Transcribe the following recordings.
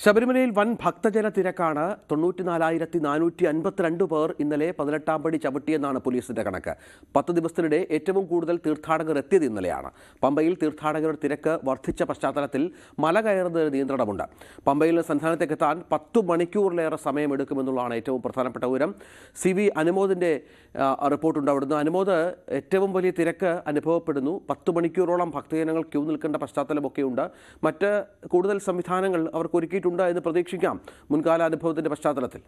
ശബരിമലയിൽ വൻ ഭക്തജന തിരക്കാണ്. 94,452 പേർ ഇന്നലെ 18-ാം പടി ചവിട്ടിയെന്നാണ് പോലീസിന്റെ കണക്ക്. 10 ദിവസത്തിനിടെ ഏറ്റവും കൂടുതൽ തീർത്ഥാടകർ എത്തിയത് ഇന്നലെയാണ്. പമ്പയിൽ തീർത്ഥാടകരുടെ തിരക്ക് വർദ്ധിച്ച പശ്ചാത്തലത്തിൽ മല കയറുന്നതിന് നിയന്ത്രണമുണ്ട്. പമ്പയിൽ നിന്ന് സന്നിധാനത്തേക്ക് എത്താൻ 10 മണിക്കൂറിലേറെ സമയമെടുക്കുമെന്നുള്ളതാണ് ഏറ്റവും പ്രധാനപ്പെട്ട വിവരം. CV അനുമോദിന്റെ റിപ്പോർട്ടുണ്ട് അവിടുന്ന്. അനുമോദ്, ഏറ്റവും വലിയ തിരക്ക് അനുഭവപ്പെടുന്നു. 10 മണിക്കൂറോളം ഭക്തജനങ്ങൾ ക്യൂ നിൽക്കേണ്ട പശ്ചാത്തലമൊക്കെയുണ്ട്. മറ്റ് കൂടുതൽ സംവിധാനങ്ങൾ അവർക്ക് ഒരുക്കിയിട്ടുണ്ട് എന്ന് പ്രതീക്ഷിക്കാം മുൻകാല അനുഭവത്തിന്റെ പശ്ചാത്തലത്തിൽ.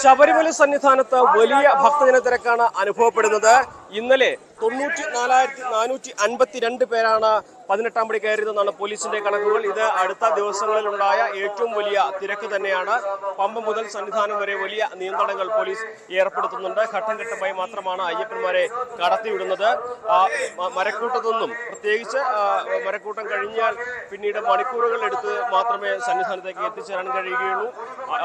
ശബരിമല സന്നിധാനത്ത് വലിയ ഭക്തജന തിരക്കാണ് അനുഭവപ്പെടുന്നത്. ഇന്നലെ 94,452 പേരാണ് 18-ാം പടി കയറിയതെന്നാണ് പോലീസിന്റെ കണക്കുകൾ. ഇത് അടുത്ത ദിവസങ്ങളിലുണ്ടായ ഏറ്റവും വലിയ തിരക്ക് തന്നെയാണ്. പമ്പ മുതൽ സന്നിധാനം വരെ വലിയ നിയന്ത്രണങ്ങൾ പോലീസ് ഏർപ്പെടുത്തുന്നുണ്ട്. ഘട്ടം ഘട്ടമായി മാത്രമാണ് അയ്യപ്പന്മാരെ കടത്തിവിടുന്നത്. മരക്കൂട്ടത്തൊന്നും, പ്രത്യേകിച്ച് മരക്കൂട്ടം കഴിഞ്ഞാൽ പിന്നീട് മണിക്കൂറുകൾ എടുത്ത് മാത്രമേ സന്നിധാനത്തേക്ക് എത്തിച്ചേരാൻ കഴിയുകയുള്ളൂ.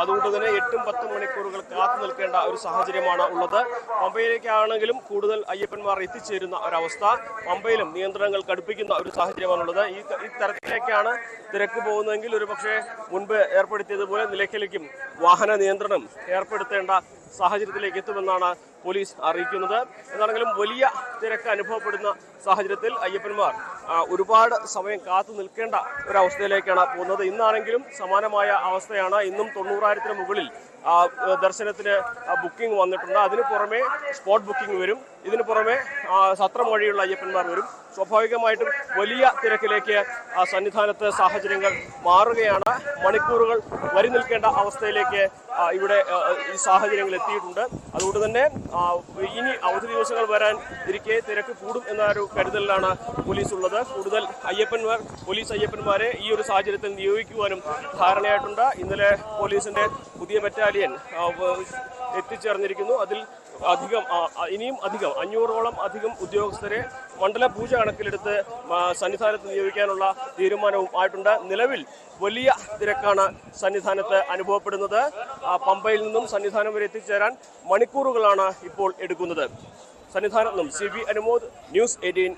അതുകൊണ്ട് തന്നെ 8-10 മണിക്കൂറുകൾ കാത്തു നിൽക്കേണ്ട ഒരു സാഹചര്യമാണ് ഉള്ളത്. പമ്പയിലേക്കാണെങ്കിലും കൂടുതൽ അയ്യപ്പന്മാർ എത്തിച്ചേരുന്ന ഒരവസ്ഥ, പമ്പയിലും നിയന്ത്രണങ്ങൾ കടുപ്പിക്കുന്ന ഒരു സാഹചര്യമാണുള്ളത്. ഈ തരത്തിലേക്കാണ് തിരക്ക് പോകുന്നതെങ്കിൽ ഒരുപക്ഷെ മുൻപ് ഏർപ്പെടുത്തിയതുപോലെ നിലയ്ക്കലേക്കും വാഹന നിയന്ത്രണം ഏർപ്പെടുത്തേണ്ട സാഹചര്യത്തിലേക്ക് എത്തുമെന്നാണ് പോലീസ് അറിയിക്കുന്നത്. എന്താണെങ്കിലും വലിയ തിരക്ക് അനുഭവപ്പെടുന്ന സാഹചര്യത്തിൽ അയ്യപ്പന്മാർ ഒരുപാട് സമയം കാത്തു നിൽക്കേണ്ട ഒരവസ്ഥയിലേക്കാണ് പോകുന്നത്. ഇന്നാണെങ്കിലും സമാനമായ അവസ്ഥയാണ്. ഇന്നും 90,000-ന് മുകളിൽ ദർശനത്തിന് ബുക്കിംഗ് വന്നിട്ടുണ്ട്. അതിനു പുറമെ സ്പോട്ട് ബുക്കിംഗ് വരും. ഇതിനു പുറമെ സത്രം വഴിയുള്ള അയ്യപ്പന്മാർ വരും. സ്വാഭാവികമായിട്ടും വലിയ തിരക്കിലേക്ക് സന്നിധാനത്ത് സാഹചര്യങ്ങൾ മാറുകയാണ്. മണിക്കൂറുകൾ വരി നിൽക്കേണ്ട അവസ്ഥയിലേക്ക് ഇവിടെ ഈ സാഹചര്യങ്ങൾ എത്തിയിട്ടുണ്ട്. അതുകൊണ്ട് തന്നെ ഇനി അവധി ദിവസങ്ങൾ വരാൻ ഇരിക്കെ തിരക്ക് കൂടും എന്നൊരു കരുതലിലാണ് പോലീസ് ഉള്ളത്. കൂടുതൽ പോലീസ് അയ്യപ്പന്മാരെ ഈ ഒരു സാഹചര്യത്തിൽ നിയോഗിക്കുവാനും ധാരണയായിട്ടുണ്ട്. ഇന്നലെ പോലീസിന്റെ പുതിയ ബറ്റാലിയൻ എത്തിച്ചേർന്നിരിക്കുന്നു. അതിൽ ഇനിയും 500-ഓളം അധികം ഉദ്യോഗസ്ഥരെ മണ്ഡല പൂജ കണക്കിലെടുത്ത് സന്നിധാനത്ത് നിയോഗിക്കാനുള്ള തീരുമാനവും ആയിട്ടുണ്ട്. നിലവിൽ വലിയ തിരക്കാണ് സന്നിധാനത്ത് അനുഭവപ്പെടുന്നത്. പമ്പയിൽ നിന്നും സന്നിധാനം വരെ എത്തിച്ചേരാൻ മണിക്കൂറുകളാണ് ഇപ്പോൾ എടുക്കുന്നത്. സന്നിധാനത്ത് നിന്നും CV അനുമോദ്, News 18.